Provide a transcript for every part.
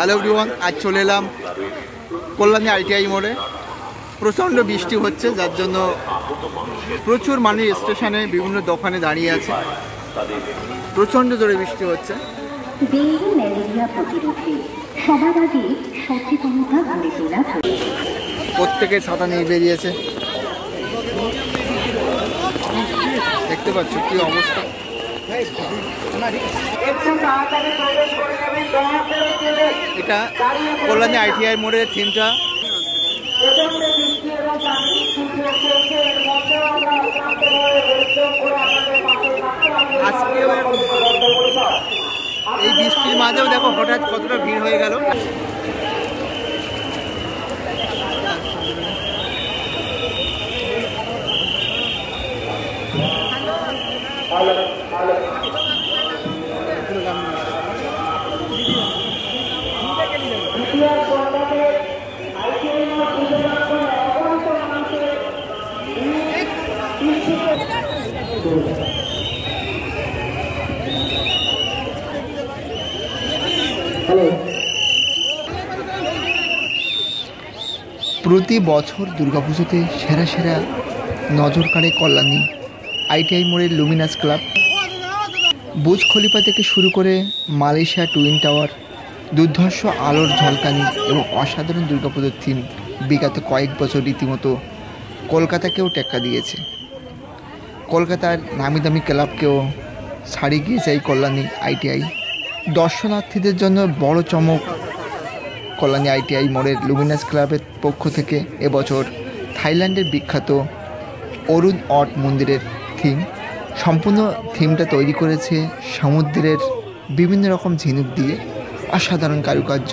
Hello everyone, আজ চলে এলাম কল্যাণী আইটিআই মোড়ে। প্রচণ্ড বৃষ্টি হচ্ছে, যার জন্য প্রচুর মানুষ স্টেশনে বিভিন্ন দোকানে দাঁড়িয়ে আছে। প্রচণ্ড জোরে বৃষ্টি হচ্ছে। ডেঙ্গু ম্যালেরিয়া প্রতিরোধে সবার আগে সচেতনতা গড়ে তোলা। প্রত্যেকে ছাতা নিয়ে বেরিয়েছে, দেখতে পাচ্ছ কি অবস্থা। এটা কল্যাণী আইটিআই মোড়ের থিমটা। আজকে এই বৃষ্টির মাঝেও দেখো হঠাৎ কতটা ভিড় হয়ে গেল। প্রতি বছর দুর্গাপুজোতে সেরা সেরা নজর কাড়ে কল্যাণী আইটিআই মোড়ের লুমিনাস ক্লাব। বুর্জ খলিফা থেকে শুরু করে মালয়েশিয়া টুইন টাওয়ার, দুর্ধর্ষ আলোর ঝলকানি এবং অসাধারণ দুর্গাপুজোর থিম বিগত কয়েক বছর রীতিমতো কলকাতাকেও টেক্কা দিয়েছে। কলকাতার নামি দামি ক্লাবকেও ছাড়িয়ে গিয়েছে এই কল্যাণী আইটিআই। দর্শনার্থীদের জন্য বড় চমক কল্যাণী আইটিআই মোড়ের লুমিনাস ক্লাবের পক্ষ থেকে এবছর থাইল্যান্ডের বিখ্যাত অরুণ অট মন্দিরের থিম। সম্পূর্ণ থিমটা তৈরি করেছে সমুদ্রের বিভিন্ন রকম ঝিনুক দিয়ে, অসাধারণ কারুকার্য।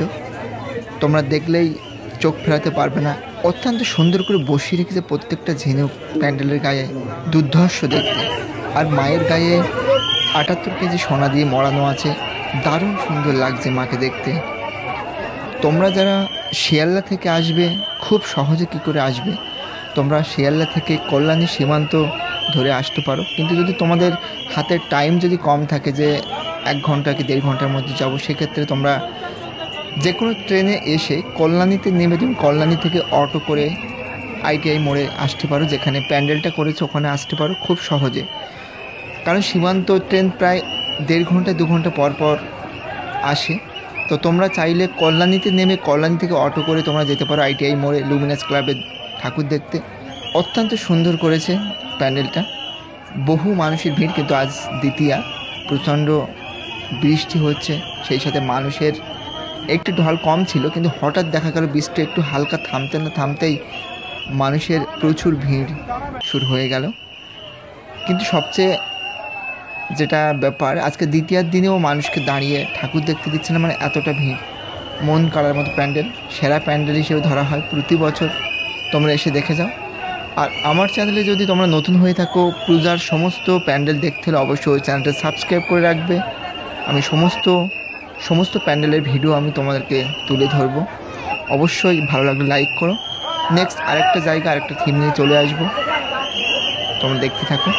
তোমরা দেখলেই চোখ ফেরাতে পারবে না। অত্যন্ত সুন্দর করে বসিয়ে রেখেছে প্রত্যেকটা ঝিনুক প্যান্ডেলের গায়ে, দুর্ধর্ষ দেখতে। আর মায়ের গায়ে ৭৮ কেজি সোনা দিয়ে মরানো আছে, দারুণ সুন্দর লাগছে মাকে দেখতে। তোমরা যারা শিয়ালদা থেকে আসবে, খুব সহজে কি করে আসবে, তোমরা শিয়ালদা থেকে কল্যাণী সীমান্ত ধরে আসতে পারো। কিন্তু যদি তোমাদের হাতের টাইম যদি কম থাকে, যে 1 ঘন্টা কি 1.5 ঘন্টার মধ্যে যাবো, সেক্ষেত্রে তোমরা যে কোনো ট্রেনে এসে কল্যাণীতে নেমে তুমি কল্যাণী থেকে অটো করে আইটিআই মোড়ে আসতে পারো, যেখানে প্যান্ডেলটা করেছে ওখানে আসতে পারো খুব সহজে। কারণ সীমান্ত ট্রেন প্রায় 1.5 ঘন্টা 2 ঘন্টা পর পর আসে। তো তোমরা চাইলে কল্যাণীতে নেমে কল্যাণী থেকে অটো করে তোমরা যেতে পারো আইটিআই মোড়ে লুমিনাস ক্লাবের ঠাকুর দেখতে। অত্যন্ত সুন্দর করেছে প্যান্ডেলটা, বহু মানুষের ভিড়। কিন্তু আজ দ্বিতীয়া, প্রচণ্ড বৃষ্টি হচ্ছে, সেই সাথে মানুষের একটু ঢল কম ছিল, কিন্তু হঠাৎ দেখা গেল বৃষ্টি একটু হালকা থামতে না থামতেই মানুষের প্রচুর ভিড় শুরু হয়ে গেল। কিন্তু সবচেয়ে যেটা ব্যাপার, আজকে দ্বিতীয়ার দিনেও মানুষকে দাঁড়িয়ে ঠাকুর দেখতে দিচ্ছে না, মানে এতটা ভিড়। মন কাড়ার মতো প্যান্ডেল, সেরা প্যান্ডেল হিসেবে ধরা হয় প্রতি বছর। তোমরা এসে দেখে যাও। আর আমার চ্যানেলে যদি তোমরা নতুন হয়ে থাকো, পূজার সমস্ত প্যান্ডেল দেখতে হলে অবশ্যই ওই চ্যানেলটা সাবস্ক্রাইব করে রাখবে। আমি সমস্ত প্যান্ডেলের ভিডিও আমি তোমাদেরকে তুলে ধরবো। অবশ্যই ভালো লাগলে লাইক করো। নেক্সট আরেকটা জায়গা, আরেকটা থিম নিয়ে চলে আসবো, তোমরা দেখতে থাকো।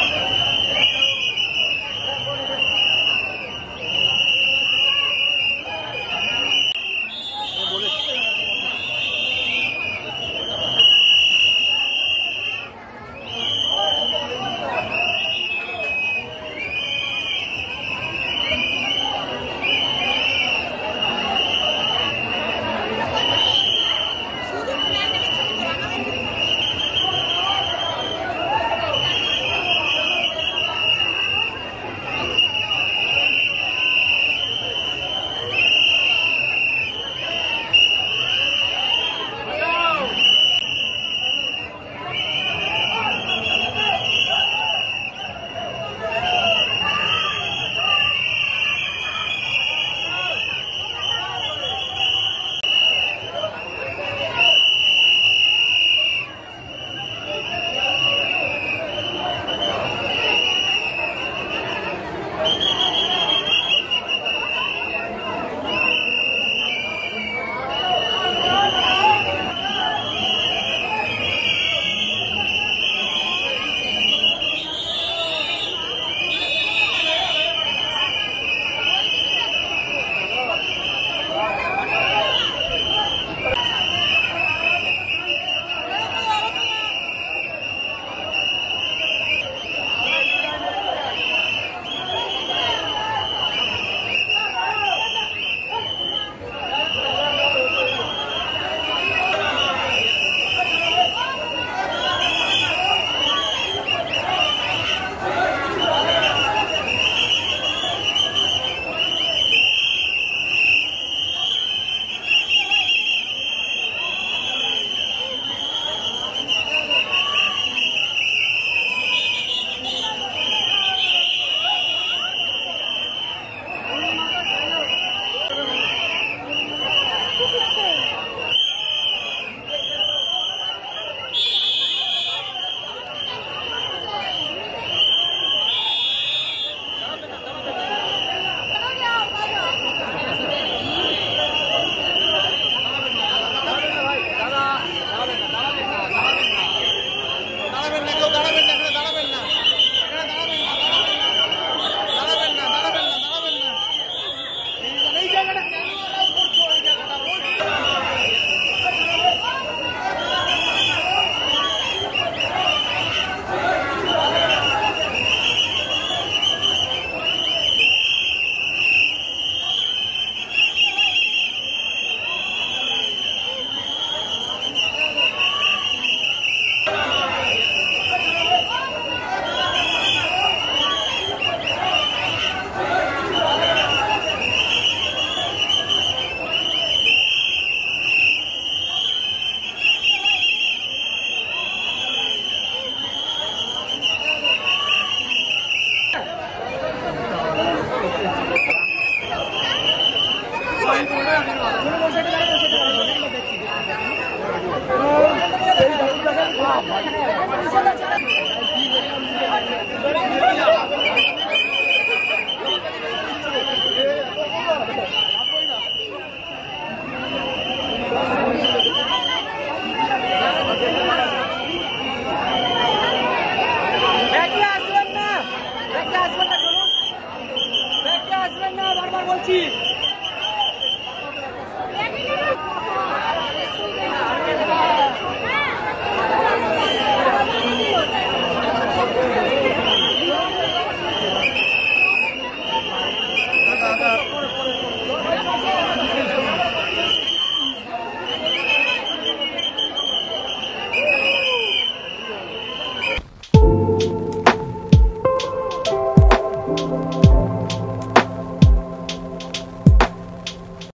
বারবার বলছি।